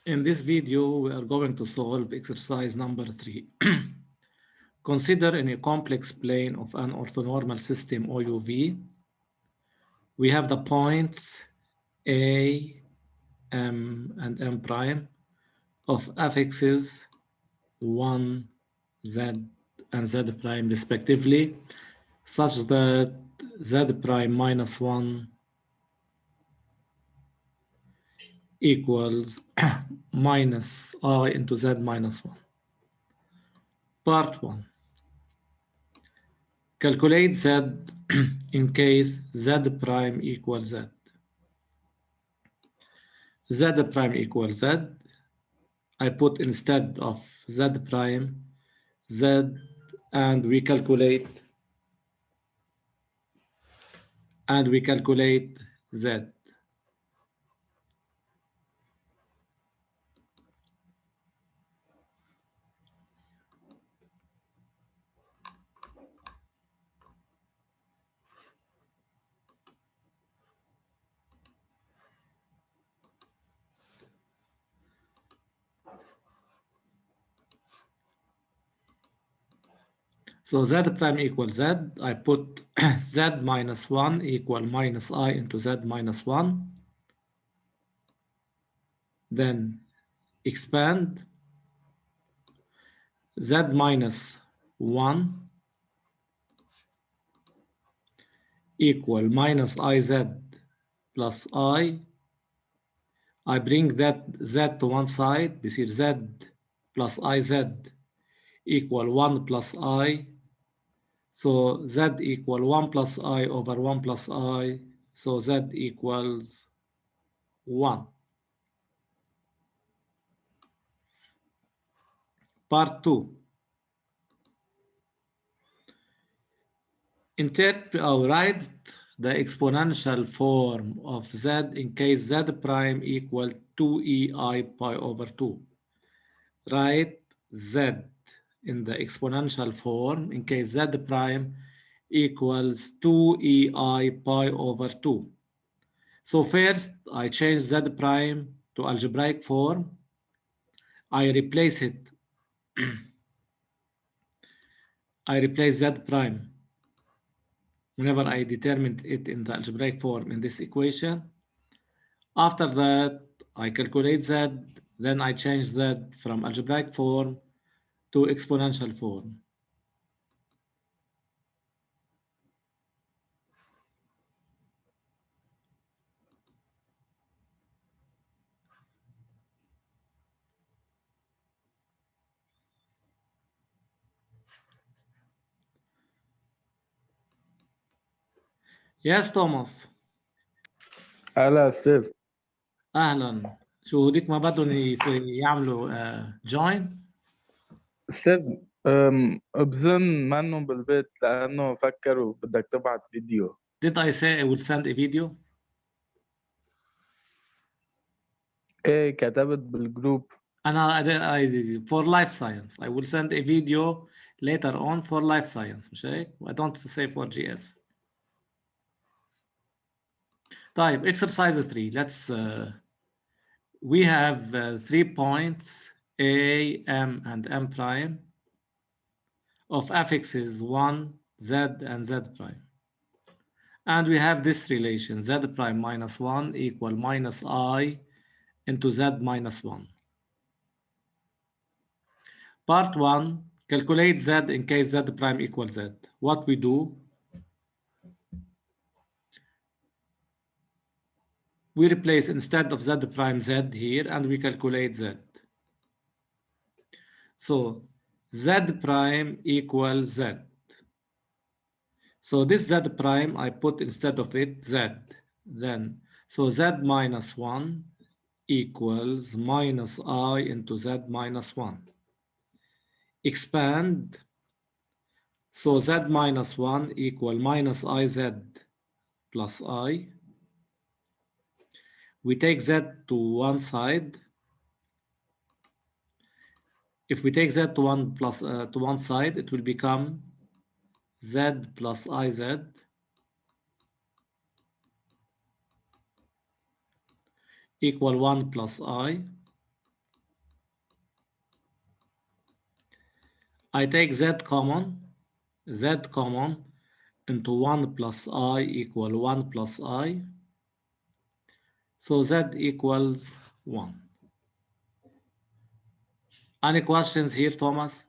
In this video, we are going to solve exercise number 3. Consider in a complex plane of an orthonormal system OUV, we have the points A, M, and M prime of affixes 1, Z, and Z prime respectively, such that Z prime minus 1 equals minus I into Z minus 1. Part 1. Calculate Z in case Z prime equals Z. Z prime equals Z. I put instead of Z prime Z, and we calculate Z. So Z prime equals Z. I put Z minus 1 equal minus I into Z minus 1. Then expand Z minus 1 equal minus IZ plus I bring that Z to one side. This is Z plus IZ equal 1 plus I. So Z equal 1 plus I over 1 plus I. So Z equals 1. Part 2. Write the exponential form of Z in case Z prime equal 2ei pi over 2. Write Z in the exponential form in case Z prime equals 2ei pi over 2. So first, I change Z prime to algebraic form. I replace it. I replace Z prime whenever I determined it in the algebraic form in this equation. After that, I calculate Z, then I change Z from algebraic form to exponential form. Yes, Thomas. هلا أستاذ. أهلا. شو هديك ما بدهم يعملوا join؟ أستاذ بظن منه بالبيت لأنه فكروا بدك تبعت فيديو. Did I say I will send a video? إيه كتبت بالجروب. I for life science. I will send a video later on for life science. مش هيك؟ I don't say for GS. طيب exercise 3. Let's we have 3 points A, M, and M prime of affixes 1, Z, and Z prime. And we have this relation, Z prime minus 1 equal minus I into Z minus 1. Part 1, calculate Z in case Z prime equals Z. What we do, we replace instead of Z prime Z here, and we calculate Z. So Z prime equals Z. So this Z prime, I put instead of it Z. Then, so Z minus 1 equals minus I into Z minus 1. Expand. So Z minus 1 equal minus IZ plus I. We take Z to one side. If we take Z to one side, it will become Z plus IZ equal 1 plus I. I take z common into 1 plus I equal 1 plus I. So z equals 1. Any questions here, Thomas?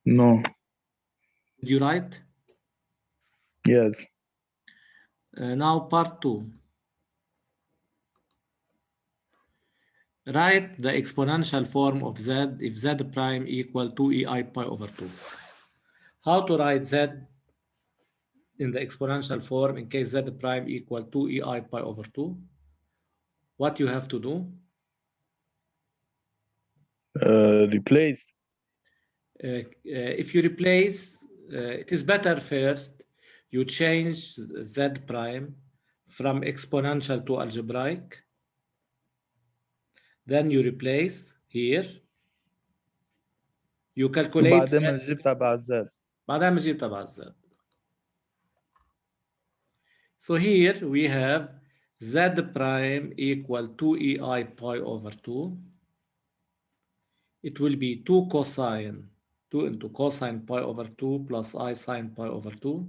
No. Did you write? Yes. Now part 2. Write the exponential form of z if z prime equal 2ei pi over 2. How to write z in the exponential form in case z prime equal 2ei pi over 2? What you have to do? Replace. If you replace, it is better first you change z prime from exponential to algebraic. Then you replace here. You calculate وبعدين بنجيب تبع الزد. بعدين بنجيب تبع الزد. So here we have z prime equal 2ei pi over 2. It will be 2 cosine 2 into cosine pi over 2 plus I sine pi over 2.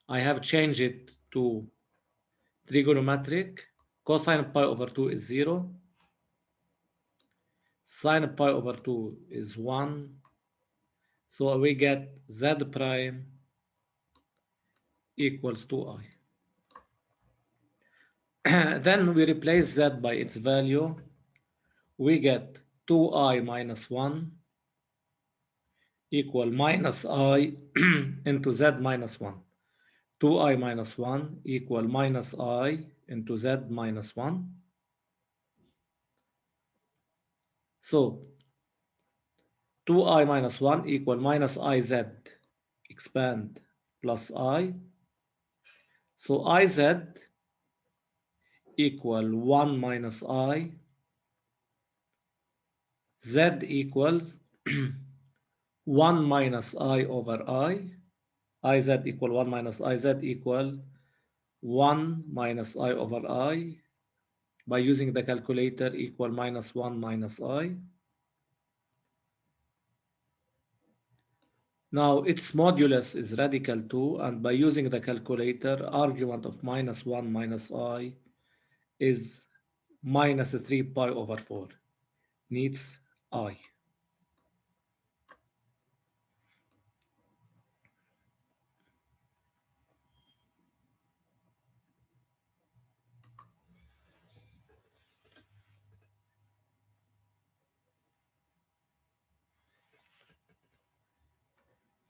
I have changed it to trigonometric. Cosine pi over 2 is 0. Sine pi over 2 is 1. So we get z prime equals 2i. Then we replace z by its value. We get 2i minus 1 equal minus I into z minus 1. 2i minus 1 equal minus I into z minus 1. So 2i minus 1 equal minus iz expand plus I. So iz equal 1 minus I. Z equals 1 minus I over I. Iz equal 1 minus Iz equal 1 minus I over I. By using the calculator equal minus 1 minus I. Now its modulus is radical 2, and by using the calculator, argument of minus 1 minus I is minus 3 pi over 4. Needs I.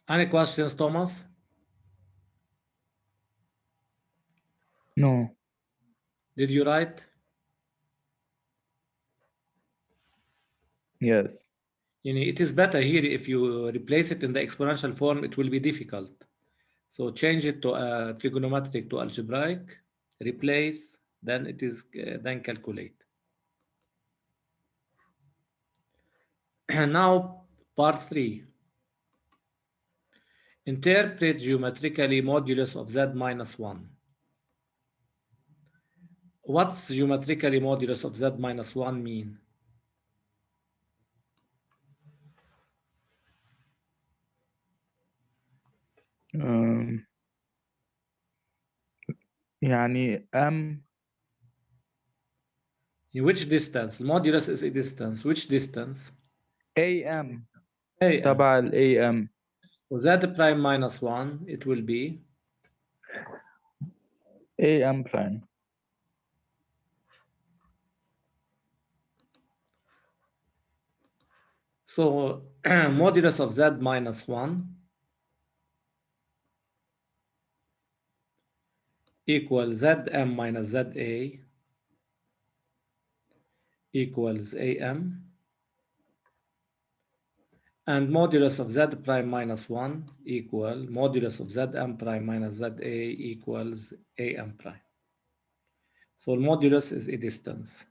Any questions, Thomas? No. Did you write? Yes. It is better here if you replace it in the exponential form, it will be difficult. So change it to trigonometric to algebraic, replace, then it is then calculate. Now part 3. Interpret geometrically modulus of z minus 1. What's geometrically modulus of z minus 1 mean? يعني M. In which distance? Modulus is a distance. Which distance? AM. AM. تبع ال AM. Z prime minus 1, it will be AM prime. so modulus of z minus 1 equals Zm minus Za equals Am, and modulus of z prime minus 1 equal modulus of Zm prime minus Za equals Am prime. So modulus is a distance.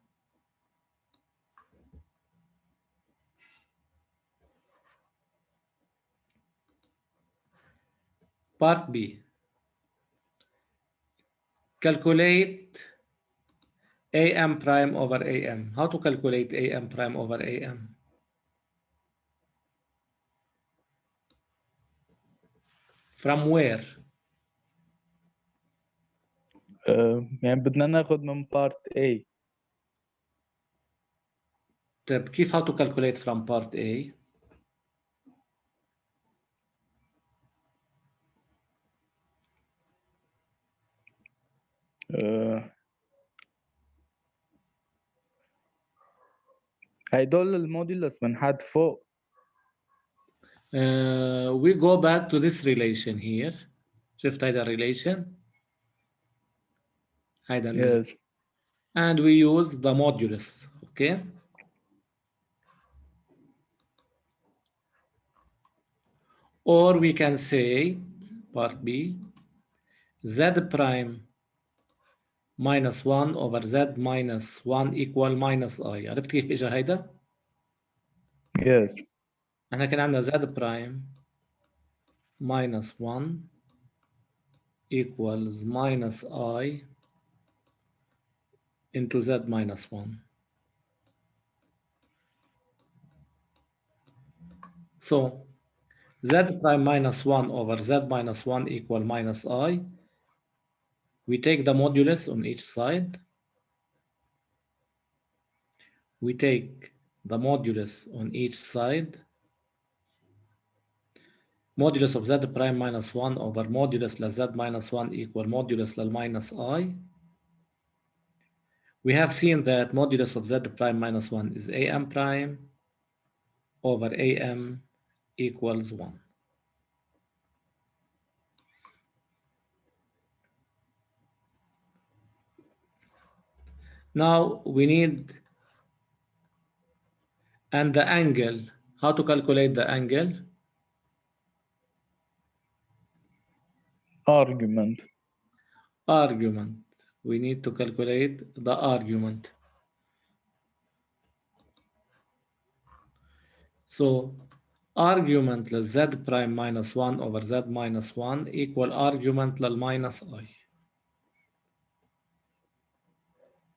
Part B. Calculate Am prime over Am. How to calculate Am prime over Am? From where? يعني بدنا ناخد من part A. طيب كيف how to calculate from part A? هيدول المودولس من حد فوق. We go back to this relation here. شفت هيدا relation؟ هيدا relation. Yes. And we use the modulus, okay? Or we can say, part B, Z prime minus 1 over Z minus 1 equal minus I. عرفت كيف إجا هيدا؟ Yes. احنا كان عندنا Z prime minus 1 equals minus I into Z minus 1. So Z prime minus 1 over Z minus 1 equal minus I. We take the modulus on each side. We take the modulus on each side. Modulus of Z prime minus 1 over modulus Z minus 1 equal modulus minus I. We have seen that modulus of Z prime minus 1 is AM prime over AM equals 1. Now we need, and the angle, how to calculate the angle? Argument. Argument. We need to calculate the argument. So argument Z prime minus 1 over Z minus 1 equal argument minus I.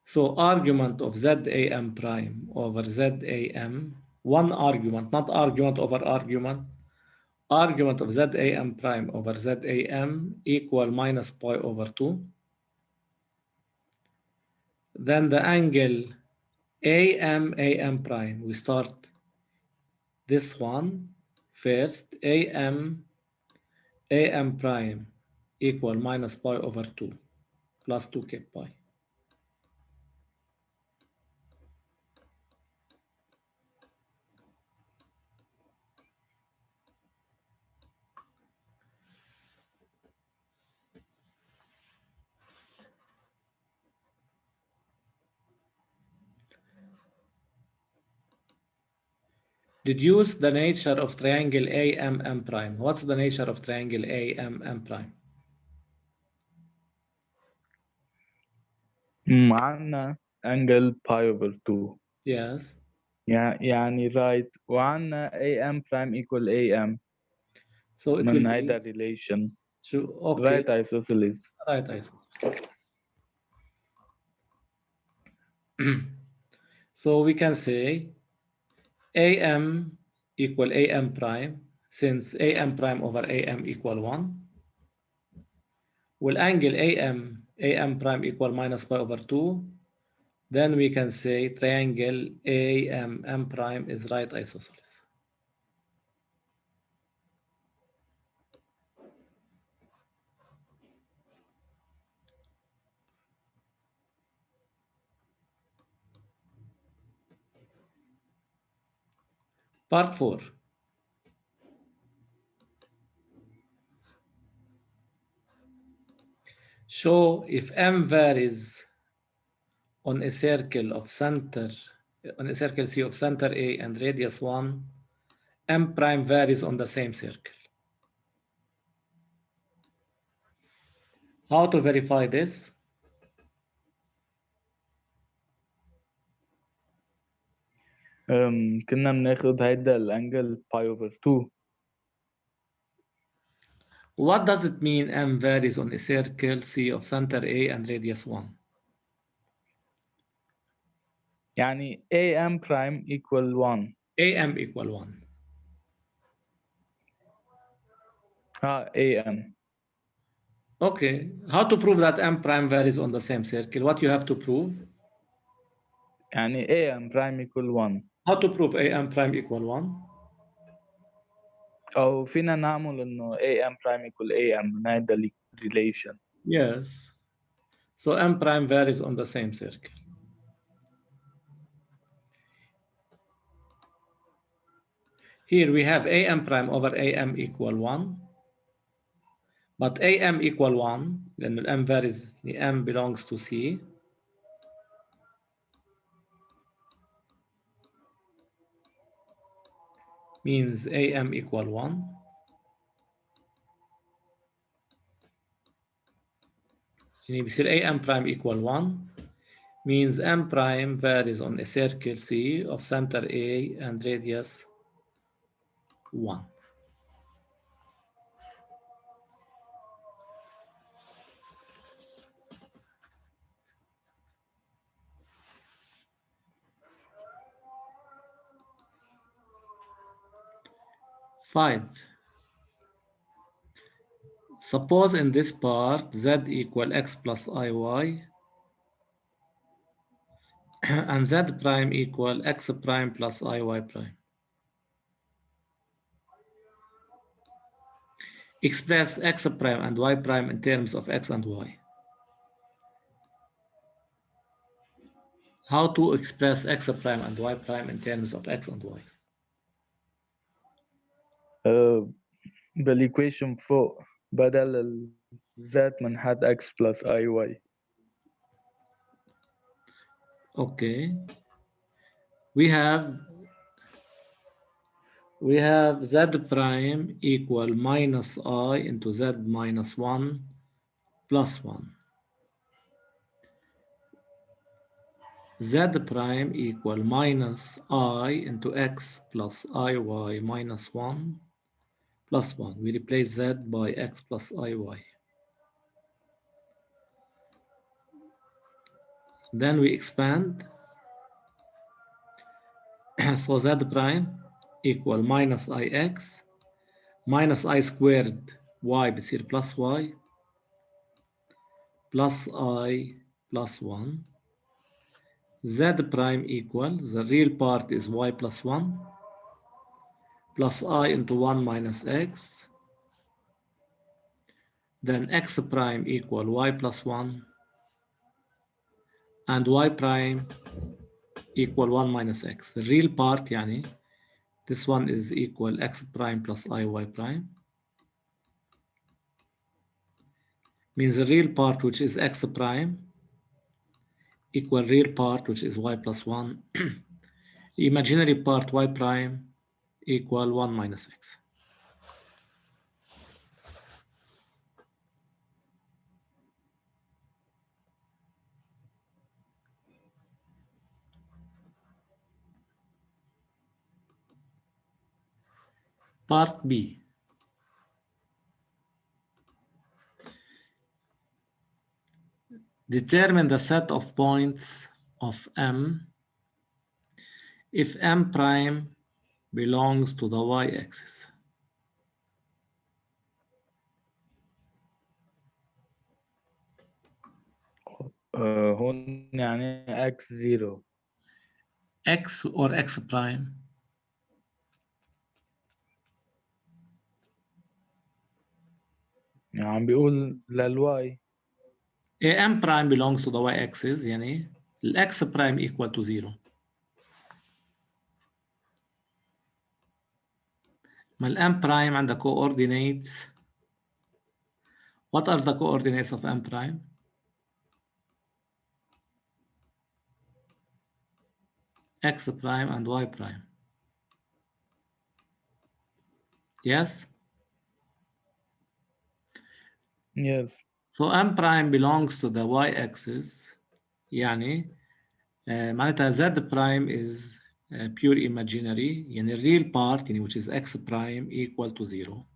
So argument of ZAM prime over ZAM, one argument, not argument over argument, argument of ZAM prime over ZAM equal minus pi over 2. Then the angle AM prime, we start this one first, AM prime equal minus pi over 2 plus 2k pi. Deduce the nature of triangle AMM prime. What's the nature of triangle AMM prime? عنا angle pi over 2. Yes. يعني right وعنا AM prime equal AM. So it من will هيدا be relation. okay. Right isosceles. Right isosceles. So we can say AM equal AM prime, since AM prime over AM equal 1. Will angle AM prime equal minus pi over 2. Then we can say triangle AMM prime is right isosceles. Part 4. Show if M varies on a circle of center, on a circle C of center A and radius 1, M prime varies on the same circle. How to verify this? كنا بناخد هيدا الانجل pi over 2. What does it mean M varies on a circle C of center A and radius 1? يعني AM prime equal 1. AM equal 1. AM. Okay, how to prove that m prime varies on the same circle? What you have to prove? يعني AM prime equal 1. How to prove am prime equal 1? أو فينا نعمل إنه AM prime equal AM من هيدا relation. Yes. So m prime varies on the same circle. Here we have am prime over am equal 1. But am equal 1, لأن m varies, m belongs to C. Means am equal 1. يعني بيصير am prime equal 1 means m prime varies on a circle C of center A and radius 1. Five. Suppose in this part z equal x plus iy and z prime equal x prime plus iy prime. Express x prime and y prime in terms of x and y. How to express x prime and y prime in terms of x and y? بالإيكويشن فوق بدل ال z منحط x plus iy. Okay. We have z prime equal minus I into z minus 1 plus 1. Z prime equal minus I into x plus iy minus 1 plus 1. We replace z by x plus iy. Then we expand. So z prime equal minus ix minus I squared y بتصير plus y plus I plus 1. Z prime equals, the real part is y plus 1 plus I into 1 minus x. Then x prime equal y plus 1 and y prime equal 1 minus x. The real part يعني this one is equal x prime plus iy prime. Means the real part which is x prime equal real part which is y plus 1. Imaginary part y prime equal 1 minus x. Part B. Determine the set of points of M if M prime belongs to the y-axis. هون يعني x 0. X or X prime? يعني عم بيقول للواي. M prime belongs to the y-axis يعني X prime equal to 0. ما M prime عندها coordinates. What are the coordinates of M prime? X prime and Y prime. Yes? Yes. So M prime belongs to the y-axis يعني معناتها Z prime is pure imaginary يعني real part يعني which is X prime equal to 0.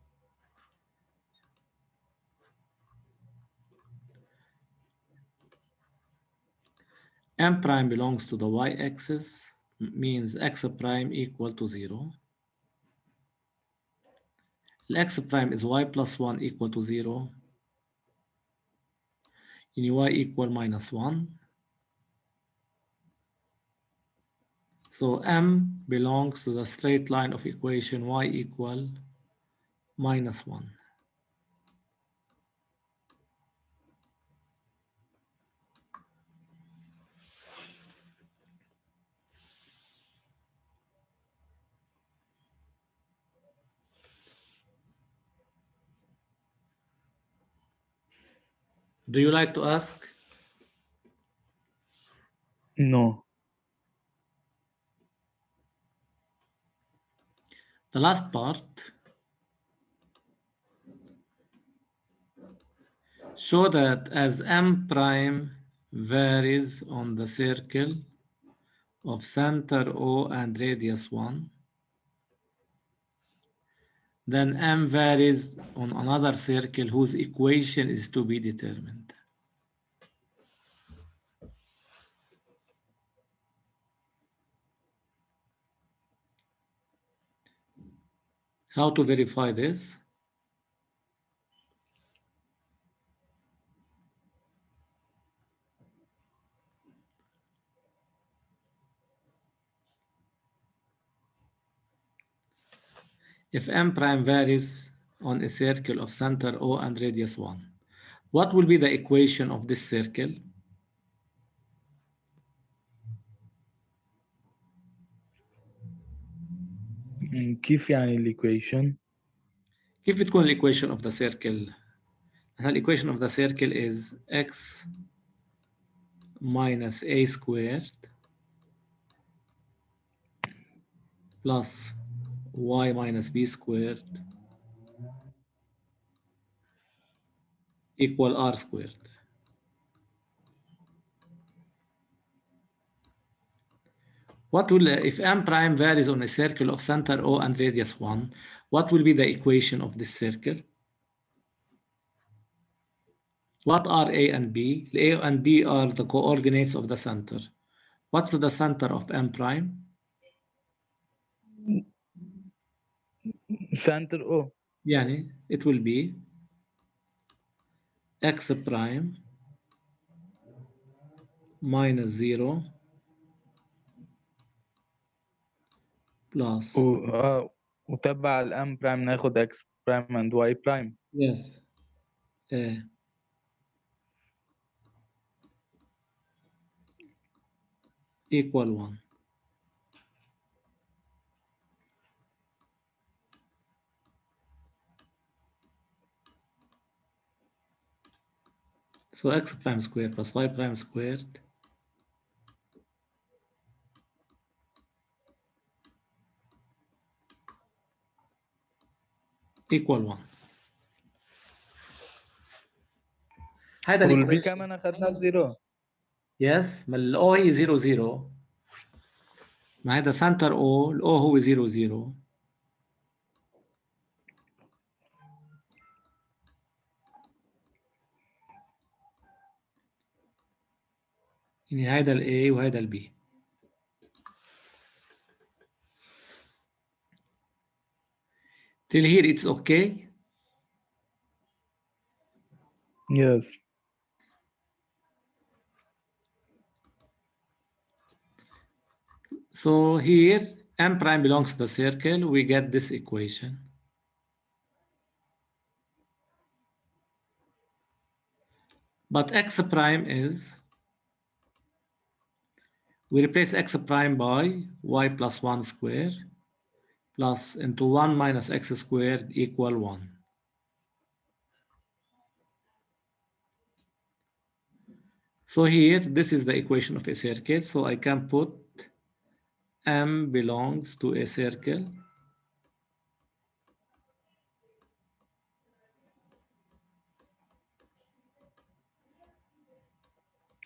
M prime belongs to the y-axis means X prime equal to 0. x prime is y plus 1 equal to 0 in y equal minus 1. So m belongs to the straight line of equation y equal minus 1. Do you like to ask? No. The last part, show that as m prime varies on the circle of center O and radius 1, then m varies on another circle whose equation is to be determined. How to verify this? If m prime varies on a circle of center O and radius 1, what will be the equation of this circle? كيف يعني الإيكويشن؟ كيف بتكون الإيكويشن of the circle؟ الإيكويشن of the circle is x minus a squared plus y minus b squared equal r squared. What will, if m prime varies on a circle of center O and radius 1, what will be the equation of this circle? What are A and B? A and B are the coordinates of the center. What's the center of m prime? center O. يعني it will be x prime minus 0 plus وتبع الام برايم ناخد x برايم and y برايم. yes equal 1. So x prime squared plus y prime squared equal 1. هذا والبي الايكويشن. كمان اخدنا بزيرو. يس، ما الاو هي 0 0. ما هذا سنتر او، الاو هو 0 0. يعني هذا الاي وهذا البي. Till here it's okay. Yes. So here m prime belongs to the circle. We get this equation. But x prime is, we replace x prime by y plus 1 square plus into 1 minus x squared equal 1. So here, this is the equation of a circle. So I can put m belongs to a circle.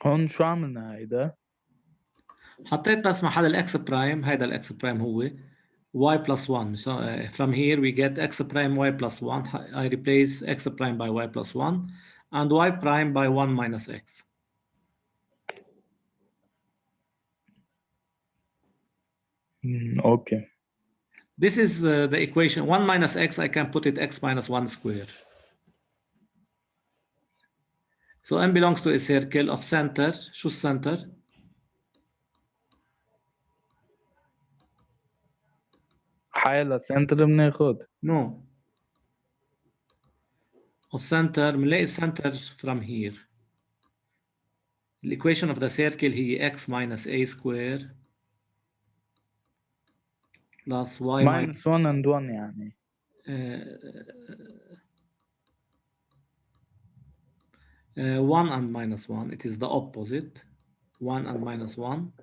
هون شو عملنا هيدا؟ حطيت بس محل الاكس برايم، هيدا الاكس برايم هو y plus 1. So from here we get x prime y plus 1. I replace x prime by y plus 1 and y prime by 1 minus x. Okay. This is the equation 1 minus x. I can put it x minus 1 square. So n belongs to a circle of center. شو السنتر؟ حالة سنتر بناخد. No. Of center بنلاقي center from here. The equation of the circle هي x minus a square plus y minus 1 and 1 يعني. 1 and minus 1. It is the opposite. 1 and minus 1.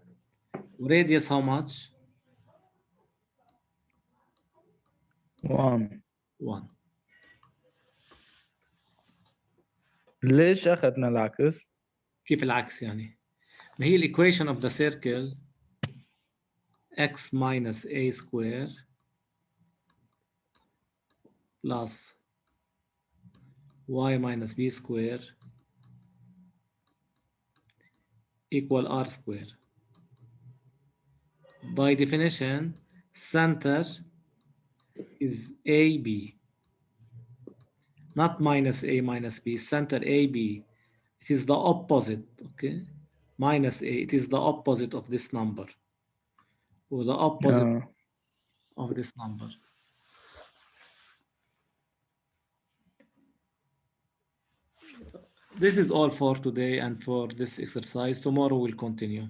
Radius how much? 1. 1. ليش أخذنا العكس؟ كيف العكس يعني؟ ما هي equation of the circle x minus a square plus y minus b square equal r square. By definition, center is AB, not minus A minus B, center AB. It is the opposite, okay? Minus A, it is the opposite of this number, or the opposite of this number. This is all for today and for this exercise. Tomorrow we'll continue.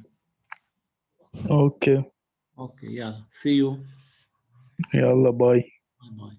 Okay. Okay, yeah. See you. يلا باي. Bye-bye.